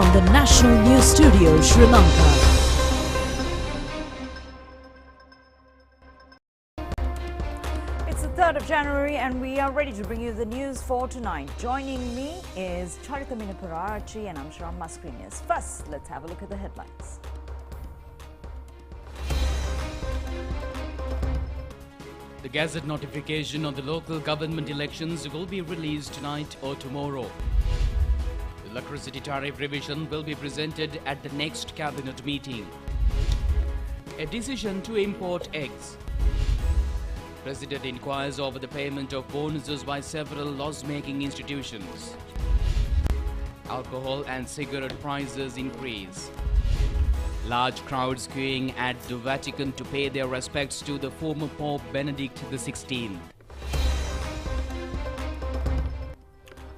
from the National News Studio, Sri Lanka. It's the 3rd of January and we are ready to bring you the news for tonight. Joining me is Charita Minaparachi and I'm Shram Mascrinius. First, let's have a look at the headlines. The Gazette notification on the local government elections will be released tonight or tomorrow. The electricity tariff revision will be presented at the next cabinet meeting. A decision to import eggs. President inquires over the payment of bonuses by several loss-making institutions. Alcohol and cigarette prices increase. Large crowds queuing at the Vatican to pay their respects to the former Pope Benedict XVI.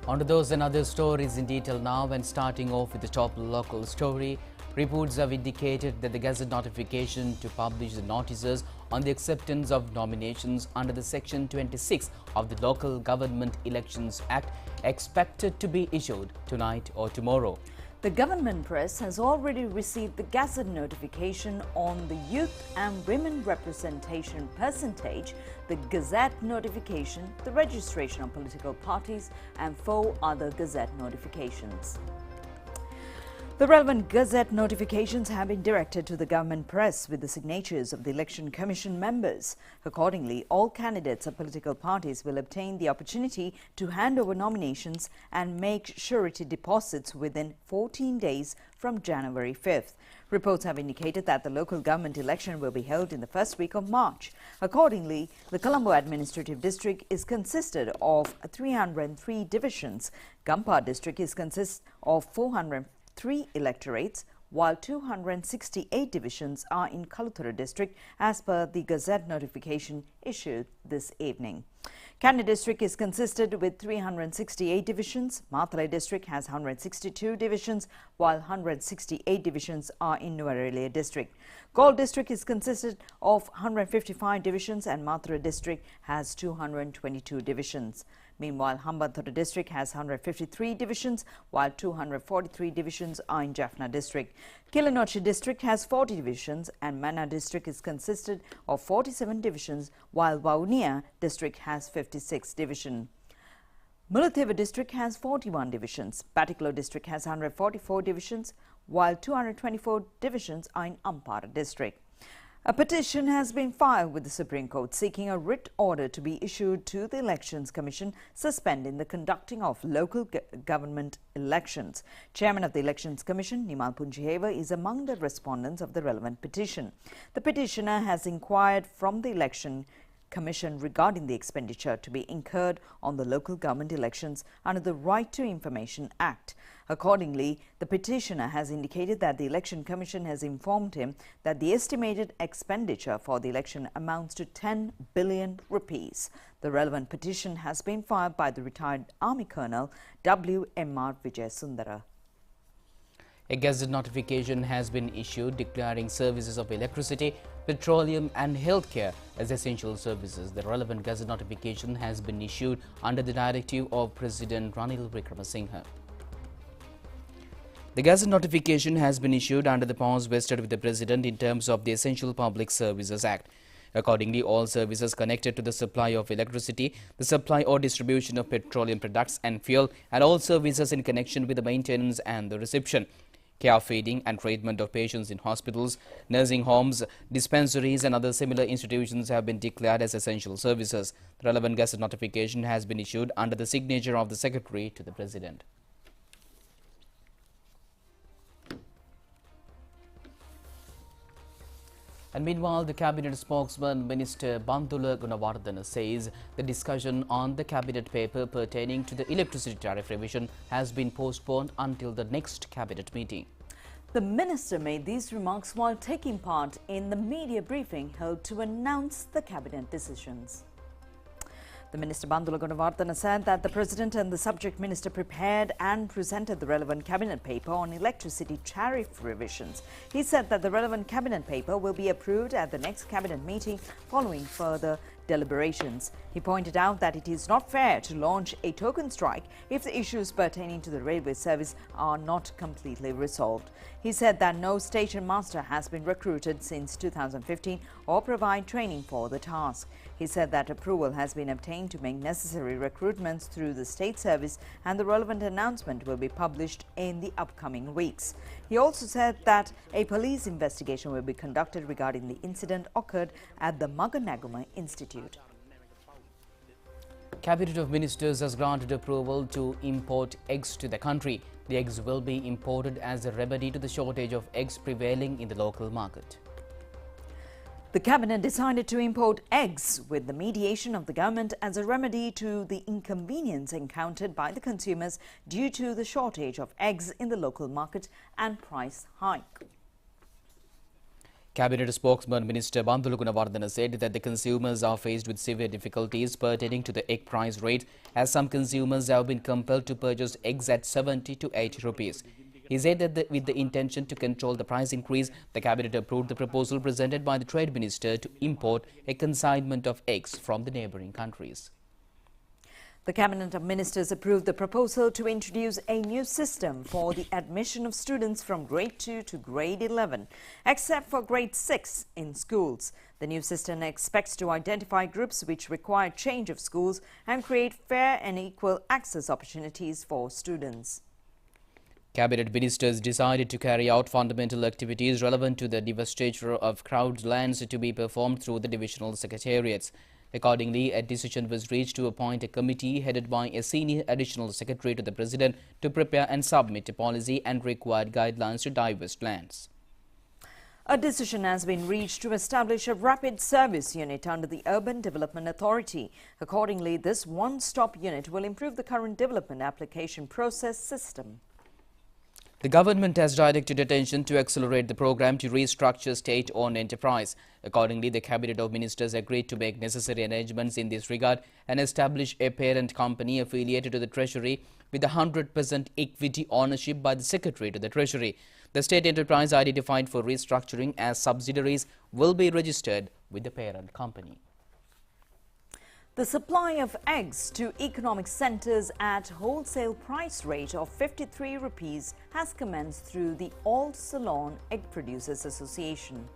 On to those and other stories in detail now, and starting off with the top local story. Reports have indicated that the Gazette notification to publish the notices on the acceptance of nominations under the Section 26 of the Local Government Elections Act expected to be issued tonight or tomorrow. The government press has already received the Gazette notification on the youth and women representation percentage, the Gazette notification, the registration of political parties, and 4 other Gazette notifications. The relevant Gazette notifications have been directed to the government press with the signatures of the Election Commission members. Accordingly, all candidates of political parties will obtain the opportunity to hand over nominations and make surety deposits within 14 days from January 5th. Reports have indicated that the local government election will be held in the first week of March. Accordingly, the Colombo Administrative District is consisted of 303 divisions. Gampar District consists of 403 electorates, while 268 divisions are in Kaluthara district as per the Gazette notification issued this evening. Kandy district is consisted with 368 divisions. Mathalai district has 162 divisions, while 168 divisions are in Nuwara district. Galle district is consisted of 155 divisions and Mathura district has 222 divisions. Meanwhile, Hambantota district has 153 divisions, while 243 divisions are in Jaffna district. Kilinochchi district has 40 divisions and Mannar district is consisted of 47 divisions, while Vaunia district has 56 divisions. Mullatheva district has 41 divisions. Pattikula district has 144 divisions, while 224 divisions are in Ampara district. A petition has been filed with the Supreme Court seeking a writ order to be issued to the Elections Commission suspending the conducting of local government elections. Chairman of the Elections Commission, Nimal Punjiheva, is among the respondents of the relevant petition. The petitioner has inquired from the Election Commission regarding the expenditure to be incurred on the local government elections under the Right to Information Act. Accordingly, the petitioner has indicated that the Election Commission has informed him that the estimated expenditure for the election amounts to 10 billion rupees. The relevant petition has been filed by the retired Army Colonel W.M.R. Vijay Sundara. A Gazette notification has been issued declaring services of electricity, petroleum and healthcare as essential services. The relevant Gazette notification has been issued under the directive of President Ranil Wickremesinghe. The Gazette notification has been issued under the powers vested with the President in terms of the Essential Public Services Act. Accordingly, all services connected to the supply of electricity, the supply or distribution of petroleum products and fuel, and all services in connection with the maintenance and the reception, care feeding and treatment of patients in hospitals, nursing homes, dispensaries and other similar institutions have been declared as essential services. The relevant Gazette notification has been issued under the signature of the Secretary to the President. And meanwhile, the Cabinet spokesman, Minister Bandula Gunawardena, says the discussion on the Cabinet paper pertaining to the electricity tariff revision has been postponed until the next Cabinet meeting. The Minister made these remarks while taking part in the media briefing held to announce the Cabinet decisions. The Minister Bandula Gunawardena said that the President and the subject Minister prepared and presented the relevant Cabinet paper on electricity tariff revisions. He said that the relevant Cabinet paper will be approved at the next Cabinet meeting following further deliberations. He pointed out that it is not fair to launch a token strike if the issues pertaining to the railway service are not completely resolved. He said that no station master has been recruited since 2015 or provide training for the task. He said that approval has been obtained to make necessary recruitments through the state service and the relevant announcement will be published in the upcoming weeks. He also said that a police investigation will be conducted regarding the incident occurred at the Maganaguma Institute. Cabinet of Ministers has granted approval to import eggs to the country. The eggs will be imported as a remedy to the shortage of eggs prevailing in the local market. The Cabinet decided to import eggs with the mediation of the government as a remedy to the inconvenience encountered by the consumers due to the shortage of eggs in the local market and price hike. Cabinet spokesman Minister Bandulu Gunawardena said that the consumers are faced with severe difficulties pertaining to the egg price rate, as some consumers have been compelled to purchase eggs at 70 to 80 rupees. He said that with the intention to control the price increase, the Cabinet approved the proposal presented by the Trade Minister to import a consignment of eggs from the neighbouring countries. The Cabinet of Ministers approved the proposal to introduce a new system for the admission of students from grade 2 to grade 11, except for grade 6 in schools. The new system expects to identify groups which require change of schools and create fair and equal access opportunities for students. Cabinet ministers decided to carry out fundamental activities relevant to the divestiture of crowd lands to be performed through the divisional secretariats. Accordingly, a decision was reached to appoint a committee headed by a senior additional secretary to the President to prepare and submit a policy and required guidelines to divest lands. A decision has been reached to establish a rapid service unit under the Urban Development Authority. Accordingly, this one-stop unit will improve the current development application process system. The government has directed attention to accelerate the program to restructure state-owned enterprise. Accordingly, the Cabinet of Ministers agreed to make necessary arrangements in this regard and establish a parent company affiliated to the Treasury with 100% equity ownership by the Secretary to the Treasury. The state enterprise identified for restructuring as subsidiaries will be registered with the parent company. The supply of eggs to economic centres at wholesale price rate of 53 rupees has commenced through the All Ceylon Egg Producers Association.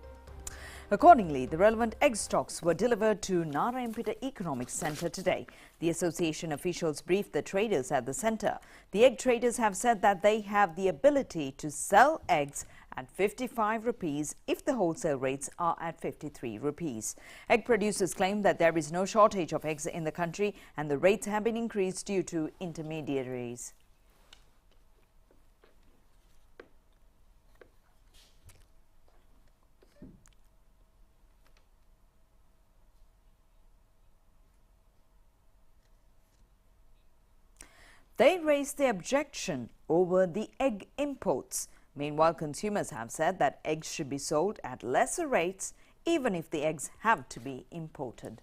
Accordingly, the relevant egg stocks were delivered to Narayanpeta Economic Centre today. The association officials briefed the traders at the centre. The egg traders have said that they have the ability to sell eggs at 55 rupees if the wholesale rates are at 53 rupees. Egg producers claim that there is no shortage of eggs in the country and the rates have been increased due to intermediaries. They raised the objection over the egg imports. Meanwhile, consumers have said that eggs should be sold at lesser rates even if the eggs have to be imported.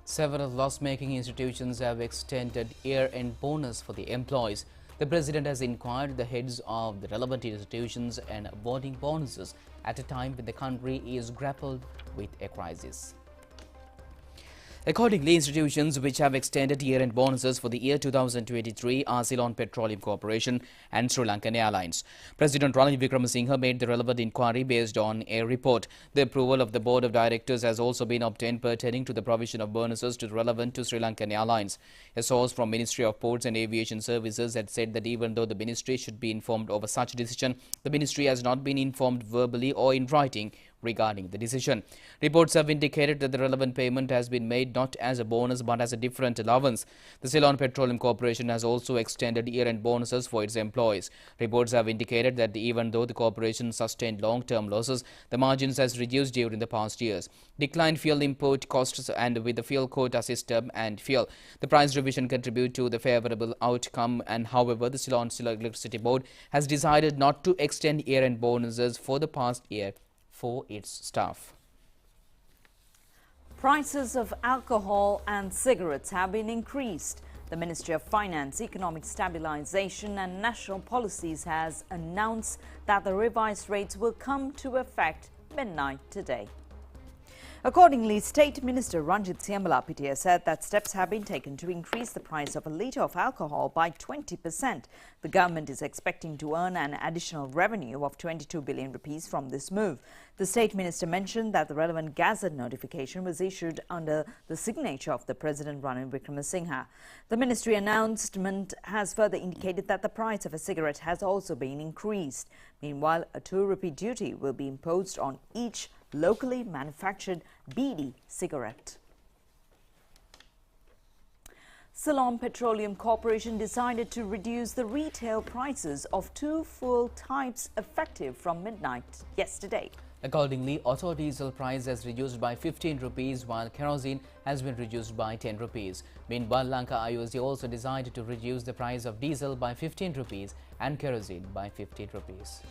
Several loss-making institutions have extended year-end bonus for the employees. The President has inquired the heads of the relevant institutions and awarding bonuses at a time when the country is grappled with a crisis. Accordingly, institutions which have extended year-end bonuses for the year 2023 are Ceylon Petroleum Corporation and Sri Lankan Airlines. President Ranil Wickremesinghe made the relevant inquiry based on a report. The approval of the Board of Directors has also been obtained pertaining to the provision of bonuses relevant to Sri Lankan Airlines. A source from Ministry of Ports and Aviation Services had said that even though the ministry should be informed over such decision, the ministry has not been informed verbally or in writing regarding the decision. Reports have indicated that the relevant payment has been made not as a bonus but as a different allowance. The Ceylon Petroleum Corporation has also extended year-end bonuses for its employees. Reports have indicated that even though the corporation sustained long-term losses, the margins has reduced during the past years. Declined fuel import costs and with the fuel quota system and fuel, the price revision contribute to the favourable outcome, and however, the Ceylon Electricity Board has decided not to extend year-end bonuses for the past year for its staff. Prices of alcohol and cigarettes have been increased. The Ministry of Finance, Economic Stabilization and National Policies has announced that the revised rates will come to effect midnight today. Accordingly, State Minister Ranjit Siambalapitiya said that steps have been taken to increase the price of a litre of alcohol by 20%. The government is expecting to earn an additional revenue of 22 billion rupees from this move. The State Minister mentioned that the relevant Gazette notification was issued under the signature of the President Ranil Wickremesinghe. The ministry announcement has further indicated that the price of a cigarette has also been increased. Meanwhile, a 2 rupee duty will be imposed on each locally manufactured BD cigarette. Ceylon Petroleum Corporation decided to reduce the retail prices of 2 fuel types effective from midnight yesterday. Accordingly, auto diesel price has reduced by 15 rupees while kerosene has been reduced by 10 rupees. Meanwhile, Lanka IOC also decided to reduce the price of diesel by 15 rupees and kerosene by 15 rupees.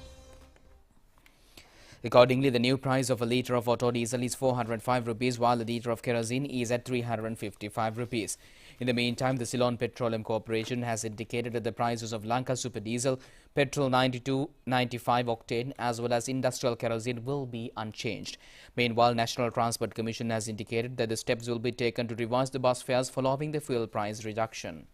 Accordingly, the new price of a litre of auto diesel is 405 rupees while a litre of kerosene is at 355 rupees. In the meantime, the Ceylon Petroleum Corporation has indicated that the prices of Lanka Super Diesel, Petrol 92, 95 octane as well as industrial kerosene will be unchanged. Meanwhile, National Transport Commission has indicated that the steps will be taken to revise the bus fares following the fuel price reduction.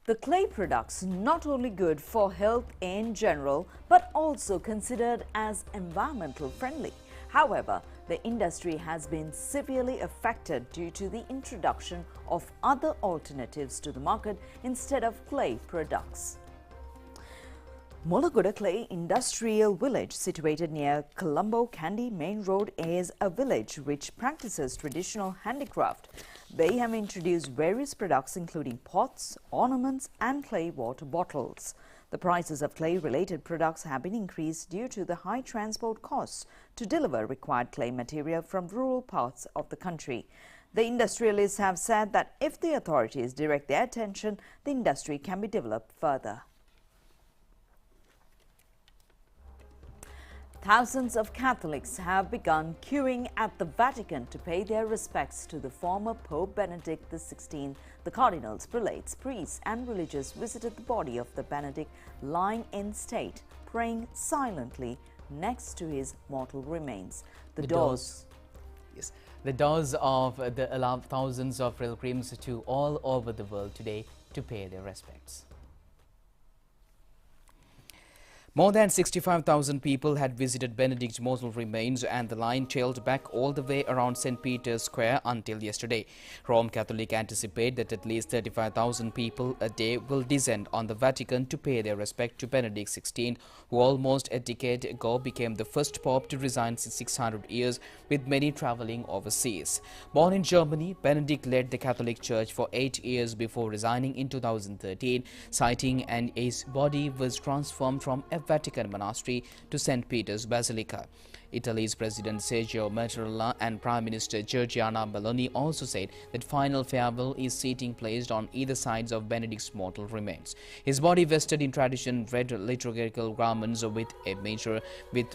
The clay products not only good for health in general but also considered as environmental friendly. However, the industry has been severely affected due to the introduction of other alternatives to the market instead of clay products. Mulaguda Clay Industrial Village, situated near Colombo Kandy Main Road, is a village which practices traditional handicraft. They have introduced various products including pots, ornaments and clay water bottles. The prices of clay-related products have been increased due to the high transport costs to deliver required clay material from rural parts of the country. The industrialists have said that if the authorities direct their attention, the industry can be developed further. Thousands of Catholics have begun queuing at the Vatican to pay their respects to the former Pope Benedict XVI. The cardinals, prelates, priests and religious visited the body of the Benedict lying in state, praying silently next to his mortal remains. The doors allow thousands of pilgrims to all over the world today to pay their respects. More than 65,000 people had visited Benedict's mortal remains and the line trailed back all the way around St. Peter's Square until yesterday. Rome Catholic anticipate that at least 35,000 people a day will descend on the Vatican to pay their respect to Benedict XVI, who almost a decade ago became the first pope to reside 600 years, with many traveling overseas. Born in Germany, Benedict led the Catholic Church for 8 years before resigning in 2013, citing and his body was transformed from a Vatican monastery to St. Peter's Basilica. Italy's President Sergio Mattarella and Prime Minister Giorgia Meloni also said that final farewell is taking place on either sides of Benedict's mortal remains. His body vested in tradition red liturgical garments with a mitre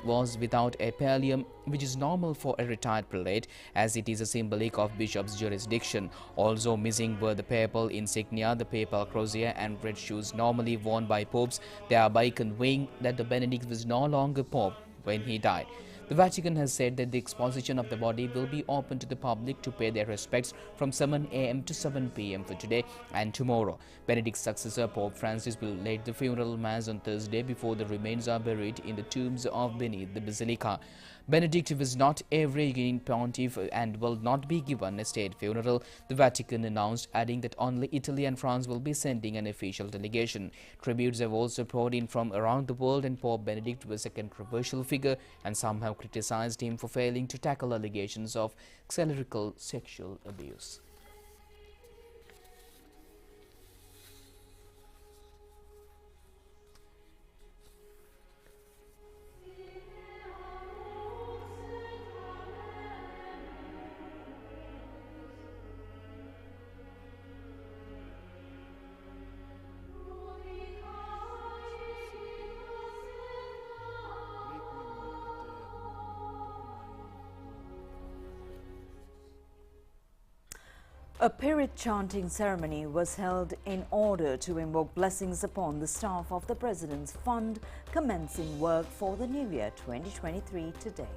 was without a pallium, which is normal for a retired prelate, as it is a symbolic of bishop's jurisdiction. Also missing were the papal insignia, the papal crozier and red shoes normally worn by popes, thereby conveying that the Benedict was no longer pope when he died. The Vatican has said that the exposition of the body will be open to the public to pay their respects from 7 a.m. to 7 p.m. for today and tomorrow. Benedict's successor, Pope Francis, will lead the funeral mass on Thursday before the remains are buried in the tombs of beneath the basilica. Benedict was not a reigning pontiff and will not be given a state funeral, the Vatican announced, adding that only Italy and France will be sending an official delegation. Tributes have also poured in from around the world, and Pope Benedict was a controversial figure, and some have criticized him for failing to tackle allegations of clerical sexual abuse. A Pirit chanting ceremony was held in order to invoke blessings upon the staff of the President's Fund commencing work for the New Year 2023 today.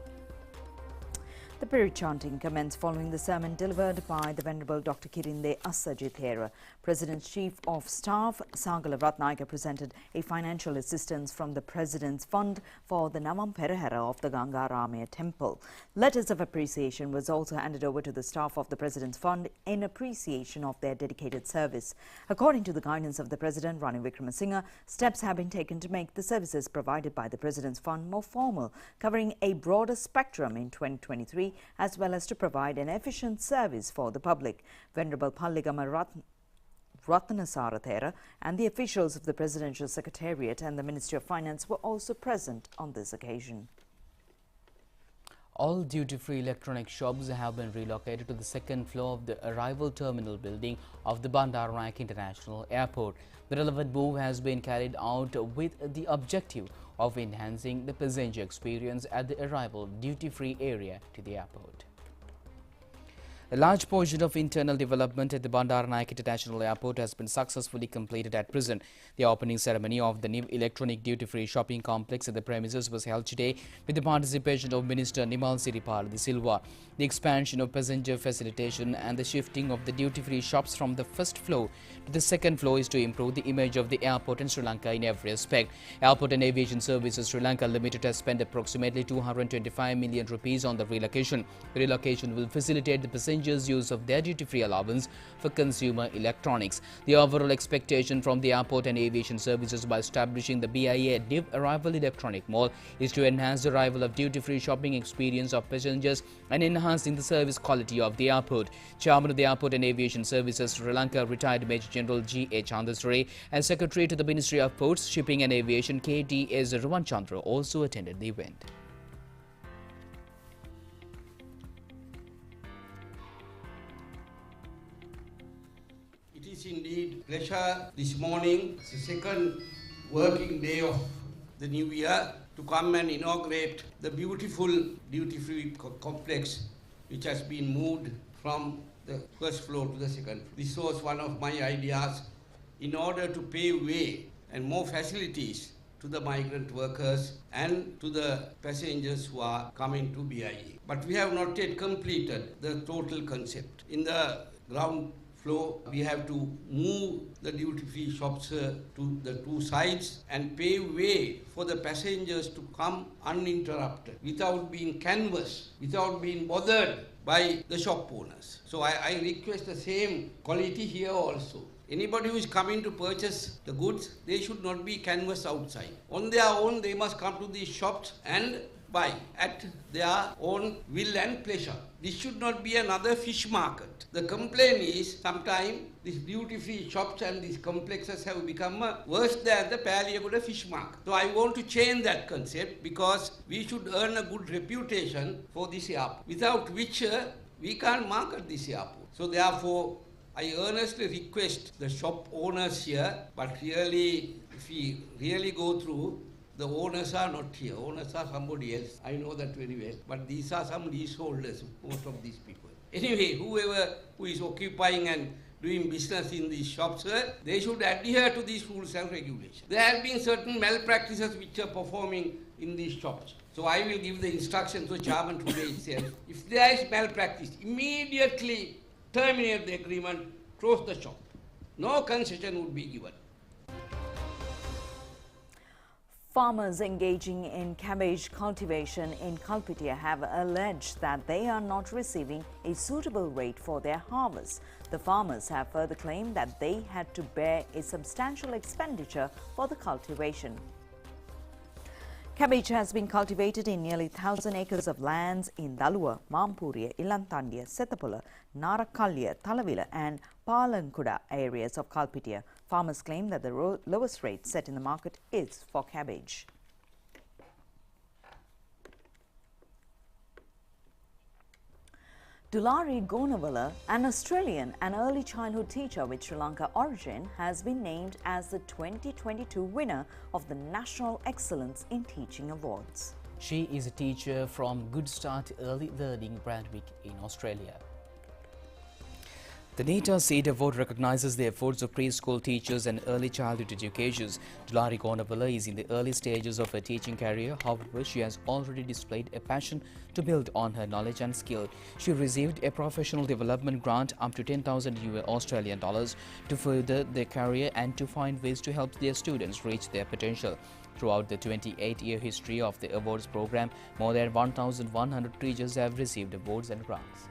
The Pirit chanting commenced following the sermon delivered by the Venerable Dr. Kirinde Assajithera. President's Chief of Staff, Sagala Ratnayaka, presented a financial assistance from the President's Fund for the Navam Perahera of the Gangaramaya Temple. Letters of appreciation was also handed over to the staff of the President's Fund in appreciation of their dedicated service. According to the guidance of the President, Ranil Wickremesinghe, steps have been taken to make the services provided by the President's Fund more formal, covering a broader spectrum in 2023, as well as to provide an efficient service for the public. Venerable Palligama Ratnasarathera and the officials of the Presidential Secretariat and the Ministry of Finance were also present on this occasion. All duty-free electronic shops have been relocated to the second floor of the arrival terminal building of the Bandaranaike International Airport. The relevant move has been carried out with the objective of enhancing the passenger experience at the arrival duty-free area to the airport. A large portion of internal development at the Bandaranaike International Airport has been successfully completed at present. The opening ceremony of the new electronic duty-free shopping complex at the premises was held today with the participation of Minister Nimal Siripala de Silva. The expansion of passenger facilitation and the shifting of the duty-free shops from the first floor to the second floor is to improve the image of the airport in Sri Lanka in every aspect. Airport and Aviation Services Sri Lanka Limited has spent approximately 225 million rupees on the relocation. The relocation will facilitate the passengers' use of their duty-free allowance for consumer electronics. The overall expectation from the Airport and Aviation Services by establishing the BIA New Arrival Electronic Mall is to enhance the arrival of duty-free shopping experience of passengers and enhancing the service quality of the airport. Chairman of the Airport and Aviation Services Sri Lanka, retired Major General G.A. Chandasare, and Secretary to the Ministry of Ports, Shipping and Aviation K.T.S. Ruwan Chandra also attended the event. It is indeed pleasure this morning, the second working day of the new year, to come and inaugurate the beautiful duty-free complex which has been moved from the first floor to the second floor. This was one of my ideas in order to pave way and more facilities to the migrant workers and to the passengers who are coming to BIA. But we have not yet completed the total concept. In the ground floor, we have to move the duty-free shops to the two sides and pave way for the passengers to come uninterrupted, without being canvassed, without being bothered by the shop owners. So I request the same quality here also. Anybody who is coming to purchase the goods, they should not be canvassed outside. On their own, they must come to these shops and buy at their own will and pleasure. This should not be another fish market. The complaint is sometimes these duty-free shops and these complexes have become worse than the Paliagoda fish market. So I want to change that concept, because we should earn a good reputation for this airport, without which we can't market this airport. So therefore, I earnestly request the shop owners here, but really, if we really go through, the owners are not here. Owners are somebody else. I know that very well. But these are some leaseholders, most of these people. Anyway, whoever who is occupying and doing business in these shops, they should adhere to these rules and regulations. There have been certain malpractices which are performing in these shops. So I will give the instruction to the chairman today itself. If there is malpractice, immediately terminate the agreement, close the shop. No concession would be given. Farmers engaging in cabbage cultivation in Kalpitia have alleged that they are not receiving a suitable rate for their harvest. The farmers have further claimed that they had to bear a substantial expenditure for the cultivation. Cabbage has been cultivated in nearly 1,000 acres of lands in Daluwa, Mampuriya, Ilantandiya, Setapula, Narakalya, Talavila and Palankuda areas of Kalpitia. Farmers claim that the lowest rate set in the market is for cabbage. Dulari Gonavala, an Australian and early childhood teacher with Sri Lanka origin, has been named as the 2022 winner of the National Excellence in Teaching Awards. She is a teacher from Good Start Early Learning Brandwick in Australia. The NETA Seed Award recognizes the efforts of preschool teachers and early childhood educators. Dulari Gonavalla is in the early stages of her teaching career. However, she has already displayed a passion to build on her knowledge and skill. She received a professional development grant up to 10,000 Australian dollars to further their career and to find ways to help their students reach their potential. Throughout the 28-year history of the awards program, more than 1,100 teachers have received awards and grants.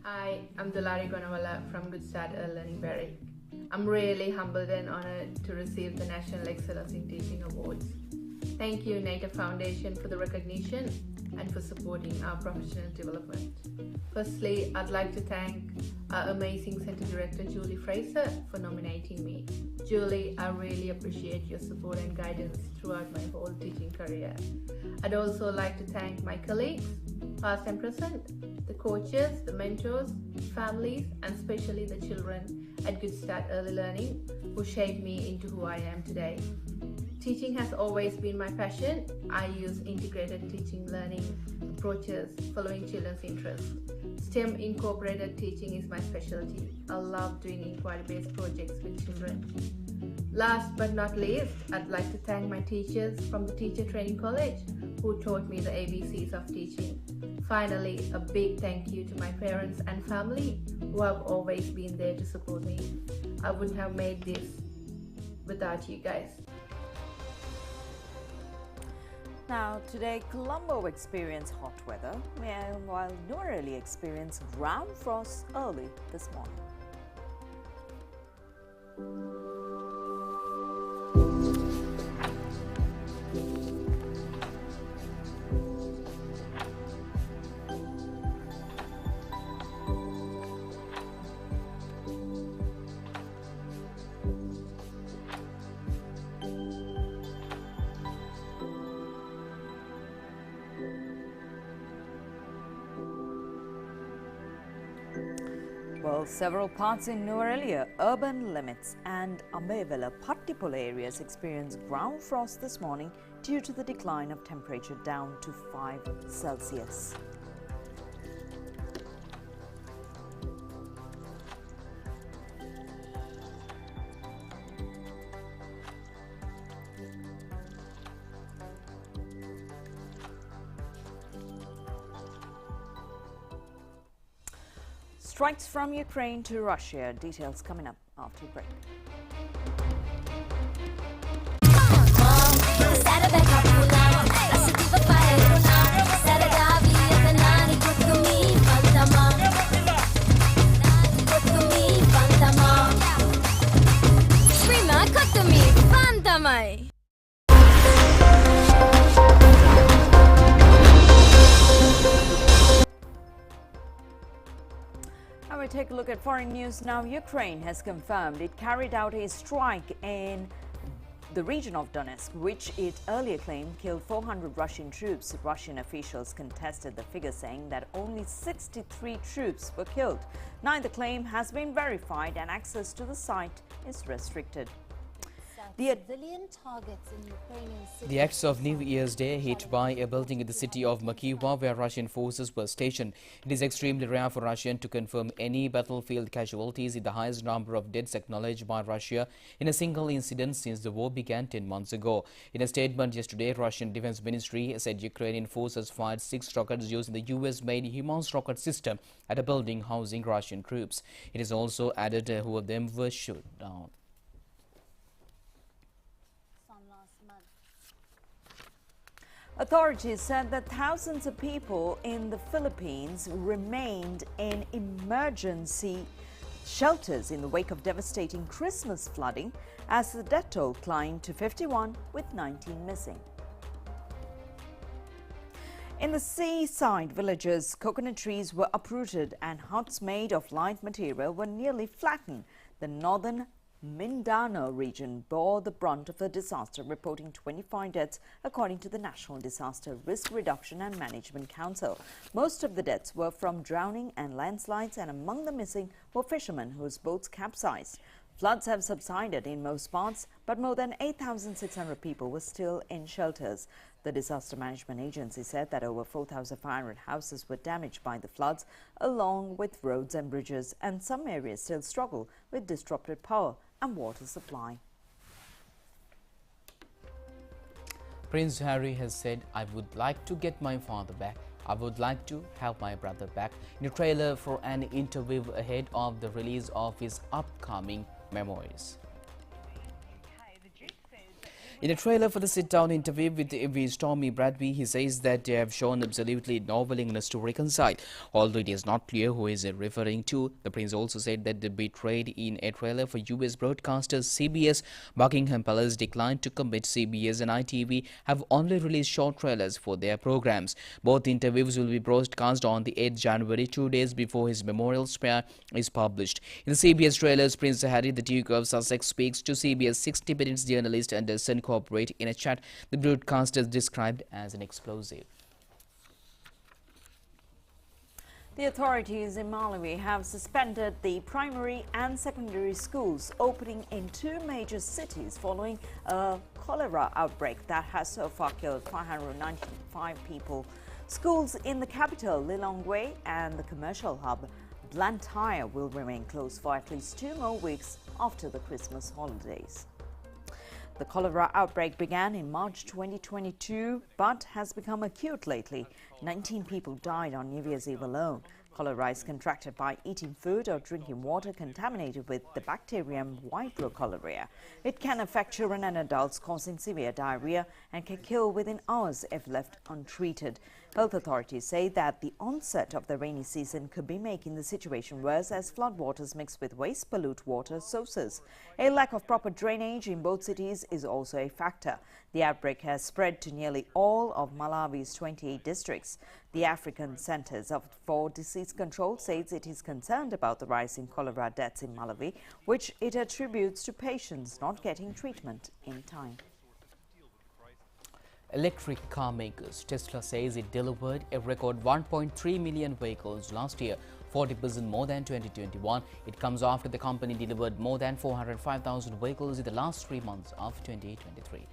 Hi, I'm Dulari Gonavalla from Good Start Early Learning Berry. I'm really humbled and honoured to receive the National Excellence in Teaching Awards. Thank you, NETA Foundation, for the recognition and for supporting our professional development. Firstly, I'd like to thank our amazing Centre Director, Julie Fraser, for nominating me. Julie, I really appreciate your support and guidance throughout my whole teaching career. I'd also like to thank my colleagues, past and present, the coaches, the mentors, families, and especially the children at Good Start Early Learning who shaped me into who I am today. Teaching has always been my passion. I use integrated teaching learning approaches following children's interests. STEM incorporated teaching is my specialty. I love doing inquiry-based projects with children. Last but not least, I'd like to thank my teachers from the Teacher Training College who taught me the ABCs of teaching. Finally, a big thank you to my parents and family who have always been there to support me. I wouldn't have made this without you guys. Now, today, Colombo experienced hot weather, while Noorali experienced ground frost early this morning. Well, several parts in Noorali, urban limits and Ambevela Pattipula areas experienced ground frost this morning due to the decline of temperature down to 5 Celsius. Strikes from Ukraine to Russia. Details coming up after the break. We take a look at foreign news now. Ukraine has confirmed it carried out a strike in the region of Donetsk, which it earlier claimed killed 400 Russian troops. Russian officials contested the figure, saying that only 63 troops were killed. Neither claim has been verified and access to the site is restricted. Civilian targets in Ukrainian cities. The acts of New Year's Day hit by a building in the city of Makiwa, where Russian forces were stationed. It is extremely rare for Russia to confirm any battlefield casualties, in the highest number of deaths acknowledged by Russia in a single incident since the war began 10 months ago. In a statement yesterday, Russian Defense Ministry said Ukrainian forces fired 6 rockets using the US-made HIMARS rocket system at a building housing Russian troops. It is also added who of them were shot down. Authorities said that thousands of people in the Philippines remained in emergency shelters in the wake of devastating Christmas flooding as the death toll climbed to 51, with 19 missing. In the seaside villages, coconut trees were uprooted and huts made of light material were nearly flattened. The northern Mindanao region bore the brunt of the disaster, reporting 25 deaths according to the National Disaster Risk Reduction and Management Council. Most of the deaths were from drowning and landslides, and among the missing were fishermen whose boats capsized. Floods have subsided in most parts, but more than 8,600 people were still in shelters. The Disaster Management Agency said that over 4,500 houses were damaged by the floods, along with roads and bridges, and some areas still struggle with disrupted power and water supply. Prince Harry has said, "I would like to get my father back. I would like to have my brother back," in a trailer for an interview ahead of the release of his upcoming memoirs. In a trailer for the sit-down interview with Tommy Bradby, he says that they have shown absolutely no willingness to reconcile, although it is not clear who is referring to. The Prince also said that they betrayed in a trailer for US broadcasters CBS. Buckingham Palace declined to commit. CBS and ITV have only released short trailers for their programs. Both interviews will be broadcast on the 8th January, 2 days before his memorial speech is published. In the CBS trailers, Prince Harry, the Duke of Sussex, speaks to CBS 60 Minutes journalist Anderson cooperate in a chat the broadcaster described as an explosive. The authorities in Malawi have suspended the primary and secondary schools opening in 2 major cities following a cholera outbreak that has so far killed 595 people. Schools in the capital, Lilongwe, and the commercial hub, Blantyre, will remain closed for at least 2 more weeks after the Christmas holidays. The cholera outbreak began in March 2022 but has become acute lately. 19 people died on New Year's Eve alone. Cholera is contracted by eating food or drinking water contaminated with the bacterium Vibrio cholerae. It can affect children and adults, causing severe diarrhea and can kill within hours if left untreated. Health authorities say that the onset of the rainy season could be making the situation worse as floodwaters mix with waste pollute water sources. A lack of proper drainage in both cities is also a factor. The outbreak has spread to nearly all of Malawi's 28 districts. The African Centers for Disease Control says it is concerned about the rise in cholera deaths in Malawi, which it attributes to patients not getting treatment in time. Electric car makers Tesla says it delivered a record 1.3 million vehicles last year, 40% more than 2021. It comes after the company delivered more than 405,000 vehicles in the last 3 months of 2023.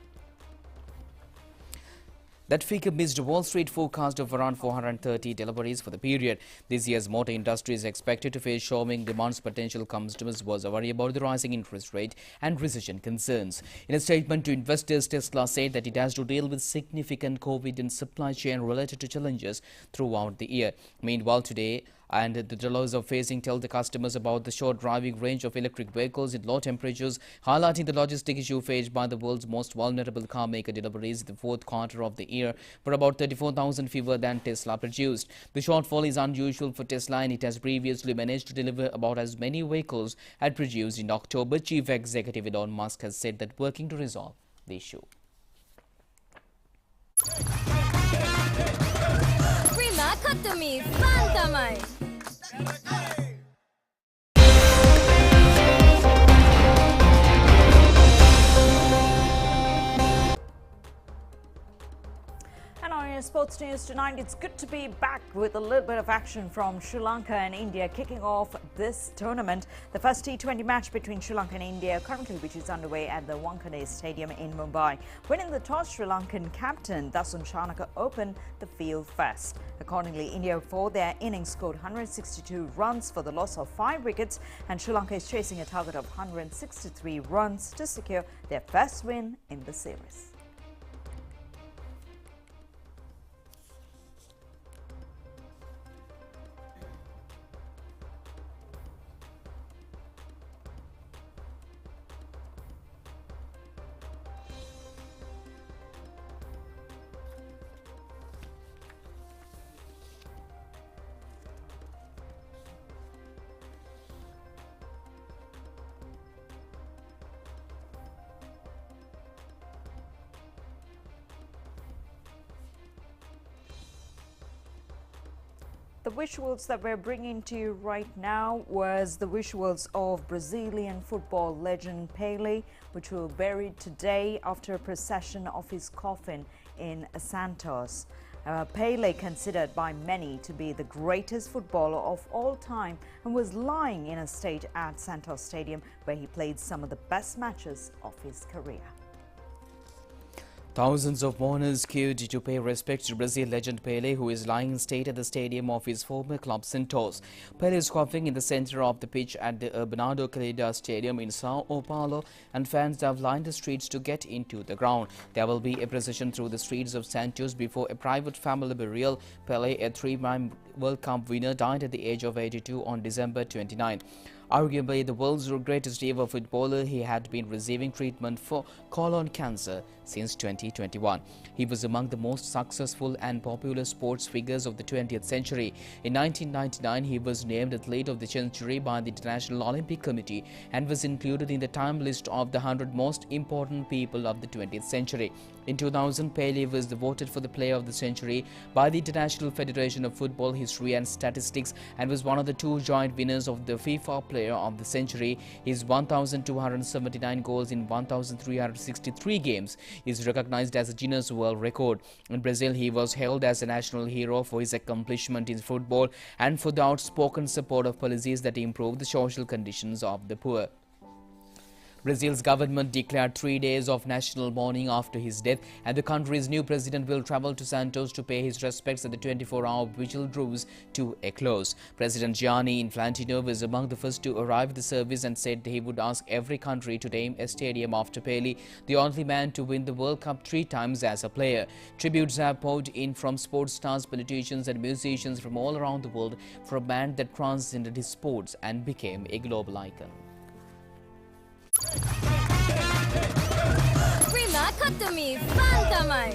That figure missed Wall Street forecast of around 430 deliveries for the period. This year's motor industry is expected to face showing demands. Potential customers was worried about the rising interest rate and recession concerns. In a statement to investors, Tesla said that it has to deal with significant COVID and supply chain related to challenges throughout the year. Meanwhile, today, and the dealers are facing tell the customers about the short driving range of electric vehicles in low temperatures, highlighting the logistic issue faced by the world's most vulnerable car maker. Deliveries in the 4th quarter of the year were about 34,000 fewer than Tesla produced. The shortfall is unusual for Tesla, and it has previously managed to deliver about as many vehicles as produced in October. Chief Executive Elon Musk has said that working to resolve the issue. Prima, cut to me, Fantamai. And on your sports news tonight, it's good to be back with a little bit of action from Sri Lanka and India kicking off this tournament. The first T20 match between Sri Lanka and India currently, which is underway at the Wankhede Stadium in Mumbai. Winning the toss, Sri Lankan captain Dasun Shanaka opened the field first. Accordingly, India for their innings scored 162 runs for the loss of 5 wickets, and Sri Lanka is chasing a target of 163 runs to secure their first win in the series. The visuals that we're bringing to you right now was the visuals of Brazilian football legend Pelé, which were buried today after a procession of his coffin in Santos. Pele, considered by many to be the greatest footballer of all time, and was lying in a state at Santos Stadium where he played some of the best matches of his career. Thousands of mourners queued to pay respect to Brazil legend Pele, who is lying in state at the stadium of his former club Santos. Pele is coughing in the center of the pitch at the Bernardo Calida Stadium in Sao Paulo, and fans have lined the streets to get into the ground. There will be a procession through the streets of Santos before a private family burial. Pele, a three-time World Cup winner, died at the age of 82 on December 29. Arguably the world's greatest ever footballer, he had been receiving treatment for colon cancer since 2021. He was among the most successful and popular sports figures of the 20th century. In 1999, he was named Athlete of the Century by the International Olympic Committee and was included in the Time list of the 100 most important people of the 20th century. In 2000, Pele was voted for the Player of the Century by the International Federation of Football History and Statistics and was one of the two joint winners of the FIFA Player of the Century. His 1,279 goals in 1,363 games is recognized as a Guinness World Record. In Brazil, he was hailed as a national hero for his accomplishment in football and for the outspoken support of policies that improve the social conditions of the poor. Brazil's government declared 3 days of national mourning after his death, and the country's new president will travel to Santos to pay his respects as the 24-hour vigil draws to a close. President Gianni Infantino was among the first to arrive at the service and said he would ask every country to name a stadium after Pele, the only man to win the World Cup 3 times as a player. Tributes have poured in from sports stars, politicians and musicians from all around the world for a man that transcended his sports and became a global icon. Prima Kotumi, Fantamai.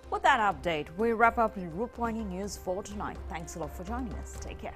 With that update, we wrap up in Rupavahini News for tonight. Thanks a lot for joining us. Take care.